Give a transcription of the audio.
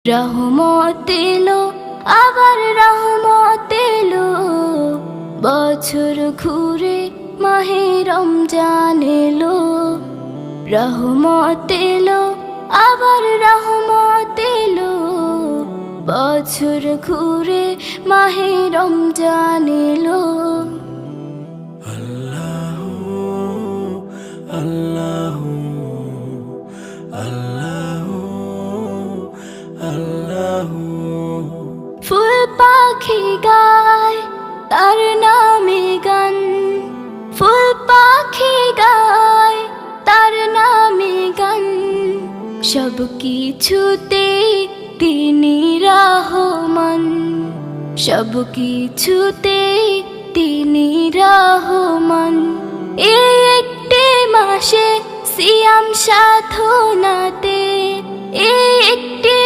রহমত এলো, আবার রহমত এলো, বছর ঘুরে মাহে রমজান এলো। রহমত এলো, আবার রহমত এলো, বছর ঘুরে মাহে রমজান এলো। আল্লাহু আল্লাহু আল্লাহু আল্লাহু। ফুল পাখি গায় তার নামে গান, ফুল পাখি গায় তার নামে গান, সব কিছুতে তিনি রহমান, সব কিছুতে তিনি রহমান। এই একটি মাসে সিয়াম সাধনাতে, এই একটি